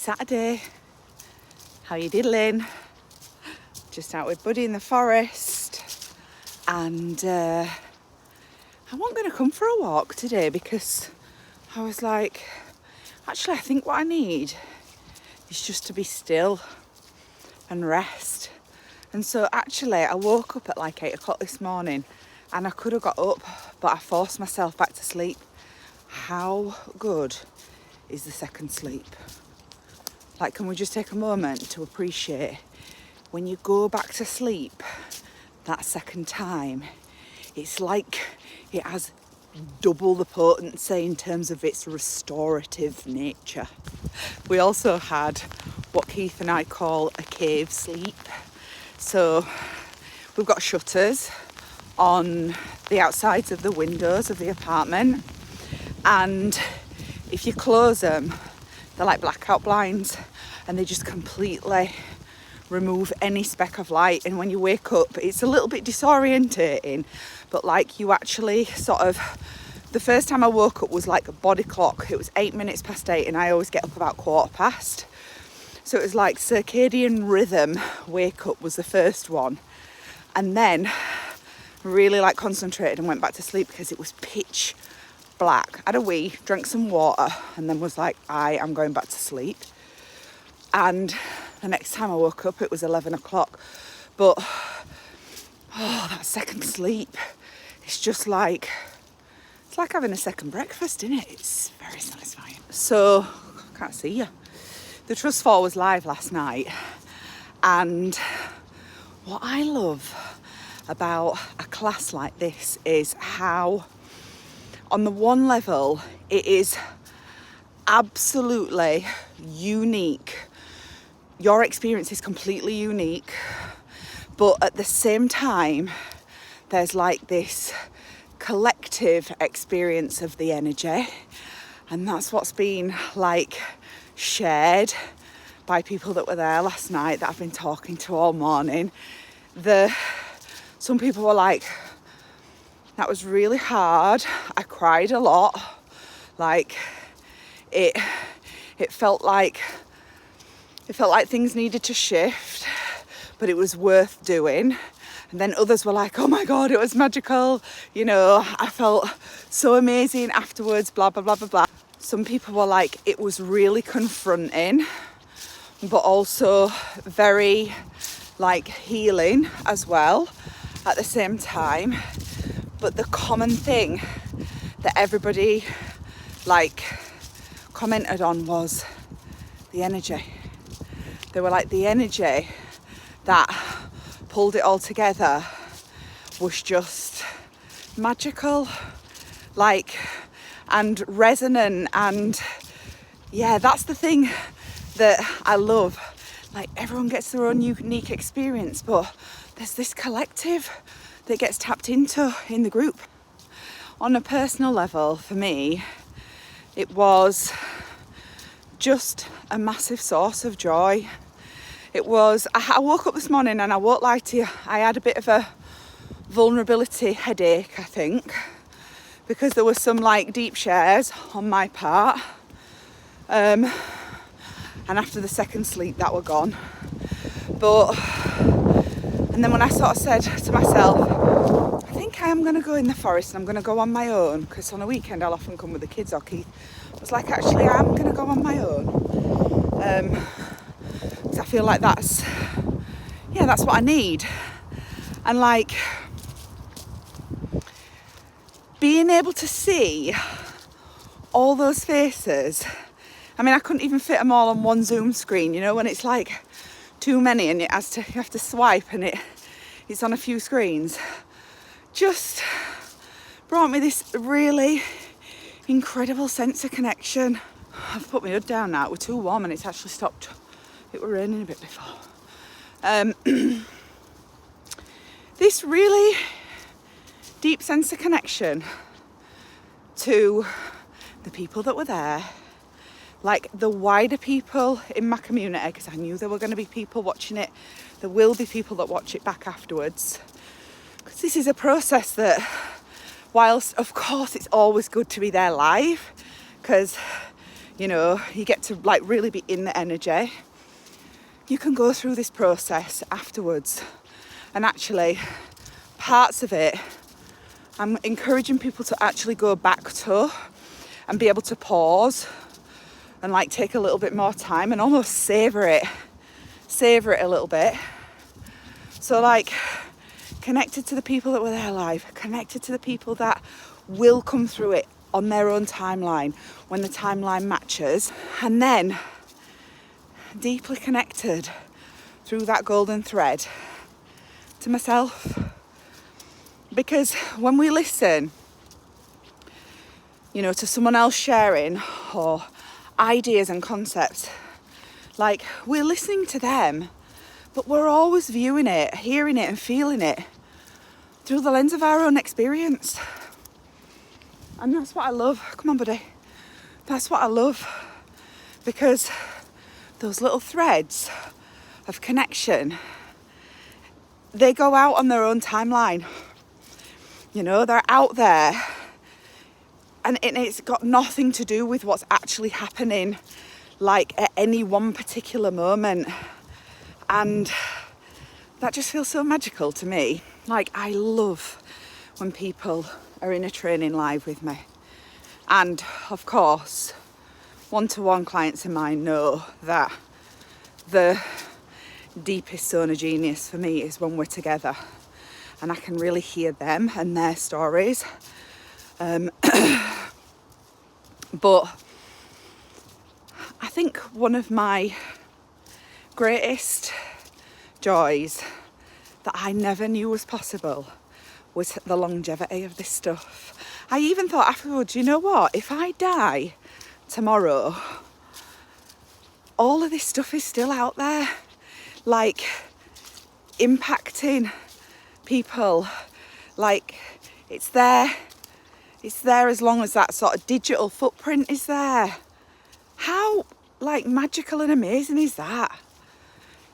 Saturday. How you diddling? Just out with Buddy in the forest, and I wasn't going to come for a walk today because I was like, actually I think what I need is just to be still and rest. And so actually I woke up at like 8 o'clock this morning and I could have got up, but I forced myself back to sleep. How good is the second sleep? Like, can we just take a moment to appreciate when you go back to sleep that second time, it's like it has double the potency in terms of its restorative nature. We also had what Keith and I call a cave sleep. So we've got shutters on the outsides of the windows of the apartment, and if you close them, they're like blackout blinds and they just completely remove any speck of light. And when you wake up, it's a little bit disorientating, but like you actually sort of, the first time I woke up was like a body clock. It was 8 minutes past 8 and I always get up about 1:15. So it was like circadian rhythm wake up was the first one. And then really like concentrated and went back to sleep because it was pitch black. I had a wee, drank some water, and then was like, I am going back to sleep. And the next time I woke up, it was 11 o'clock. But, that second sleep, it's just like, it's like having a second breakfast, isn't it? It's very satisfying. So, I can't see you. The Trust Fall was live last night. And what I love about a class like this is how, on the one level, it is absolutely unique. Your experience is completely unique, but at the same time, there's like this collective experience of the energy, and that's what's been like shared by people that were there last night that I've been talking to all morning. Some people were like, that was really hard. I cried a lot. Like it felt like things needed to shift, but it was worth doing. And then others were like, oh my God, it was magical. You know, I felt so amazing afterwards, blah, blah, blah, blah, blah. Some people were like, it was really confronting, but also very like healing as well at the same time. But the common thing that everybody like commented on was the energy. They were like, the energy that pulled it all together was just magical, like, and resonant. And yeah, that's the thing that I love. Like, everyone gets their own unique experience, but there's this collective that gets tapped into in the group. On a personal level, for me, it was just a massive source of joy. It was, I woke up this morning and I won't lie to you, I had a bit of a vulnerability headache, I think, because there were some like deep shares on my part. And after the second sleep, that were gone. And then when I sort of said to myself, I think I am going to go in the forest and I'm going to go on my own, because on a weekend I'll often come with the kids or Keith. I was like, actually, I am going to go on my own. Because I feel like that's what I need. And like, being able to see all those faces. I mean, I couldn't even fit them all on one Zoom screen, you know, when it's like too many and you have to swipe and it's on a few screens. Just brought me this really incredible sense of connection. I've put my hood down now. It was too warm and it's actually stopped. It was raining a bit before. This really deep sense of connection to the people that were there, like the wider people in my community, because I knew there were going to be people watching it. There will be people that watch it back afterwards. Because this is a process that, whilst of course it's always good to be there live, because you know, you get to like really be in the energy. You can go through this process afterwards, and actually parts of it I'm encouraging people to actually go back to and be able to pause and like take a little bit more time and almost savor it a little bit. So like connected to the people that were there live, connected to the people that will come through it on their own timeline when the timeline matches, and then deeply connected through that golden thread to myself. Because when we listen, you know, to someone else sharing or ideas and concepts, like we're listening to them, but we're always viewing it, hearing it and feeling it through the lens of our own experience. And that's what I love. Come on, buddy. That's what I love. Because those little threads of connection, they go out on their own timeline. You know, they're out there. And it's got nothing to do with what's actually happening, like at any one particular moment. And that just feels so magical to me. Like, I love when people are in a training live with me. And of course, one-to-one clients of mine know that the deepest zone of genius for me is when we're together and I can really hear them and their stories. But I think one of my greatest joys that I never knew was possible was the longevity of this stuff. I even thought afterwards, you know what, if I die tomorrow, all of this stuff is still out there, like impacting people. Like it's there as long as that sort of digital footprint is there. How like magical and amazing is that?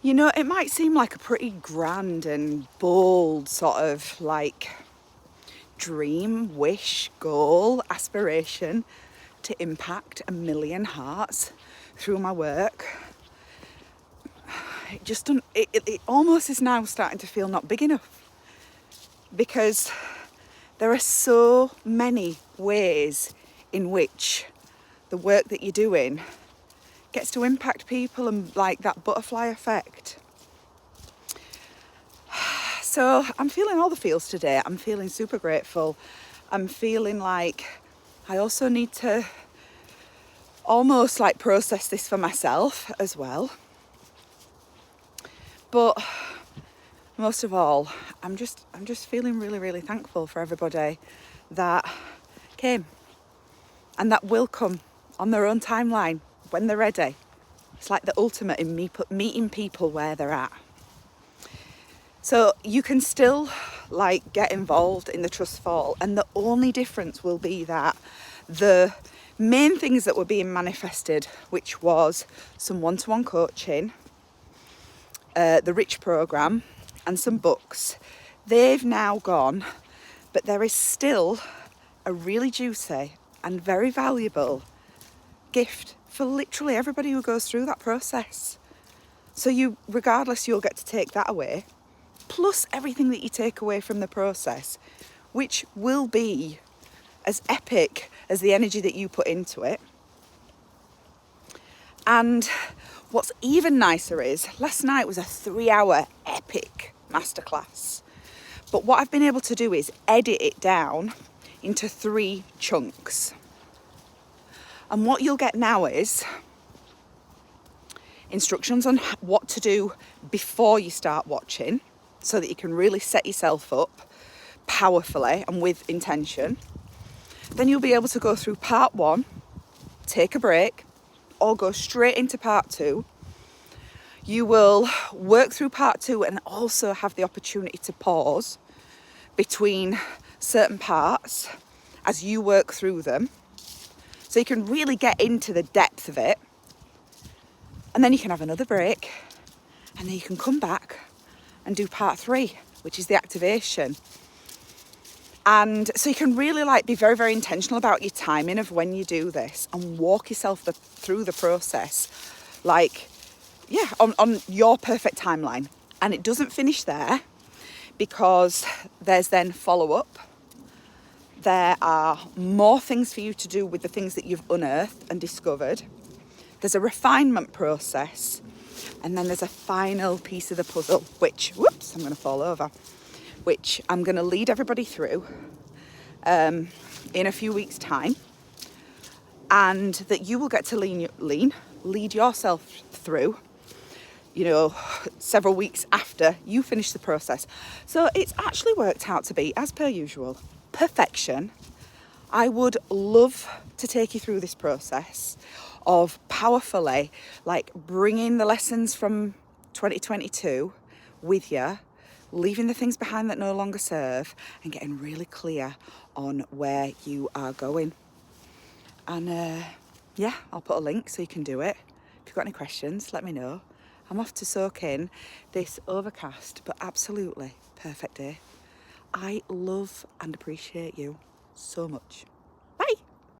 You know, it might seem like a pretty grand and bold sort of like dream, wish, goal, aspiration to impact 1 million hearts through my work. It just doesn't, it almost is now starting to feel not big enough, because there are so many ways in which the work that you're doing gets to impact people, and like that butterfly effect. So I'm feeling all the feels today. I'm feeling super grateful. I'm feeling like I also need to almost like process this for myself as well. But most of all, I'm just feeling really, really thankful for everybody that came and that will come on their own timeline when they're ready. It's like the ultimate in meeting people where they're at. So you can still like get involved in the Trust Fall, and the only difference will be that the main things that were being manifested, which was some one-to-one coaching, the Rich program and some books, they've now gone, but there is still a really juicy and very valuable gift for literally everybody who goes through that process. So you, regardless, you'll get to take that away, plus everything that you take away from the process, which will be as epic as the energy that you put into it. And what's even nicer is, last night was a 3-hour epic masterclass. But what I've been able to do is edit it down into 3 chunks. And what you'll get now is instructions on what to do before you start watching, so that you can really set yourself up powerfully and with intention. Then you'll be able to go through part 1, take a break, or go straight into part 2. You will work through part 2 and also have the opportunity to pause between certain parts as you work through them. So you can really get into the depth of it. And then you can have another break, and then you can come back and do part 3, which is the activation. And so you can really like be very, very intentional about your timing of when you do this and walk yourself through the process, like, yeah, on your perfect timeline. And it doesn't finish there, because there's then follow-up. There are more things for you to do with the things that you've unearthed and discovered. There's a refinement process. And then there's a final piece of the puzzle, which, whoops, I'm going to fall over, which I'm going to lead everybody through in a few weeks' time. And that you will get to lead yourself through, you know, several weeks after you finish the process. So it's actually worked out to be, as per usual, perfection. I would love to take you through this process of powerfully, like, bringing the lessons from 2022 with you, leaving the things behind that no longer serve, and getting really clear on where you are going. And yeah, I'll put a link so you can do it. If you've got any questions, let me know. I'm off to soak in this overcast but absolutely perfect day. I love and appreciate you so much.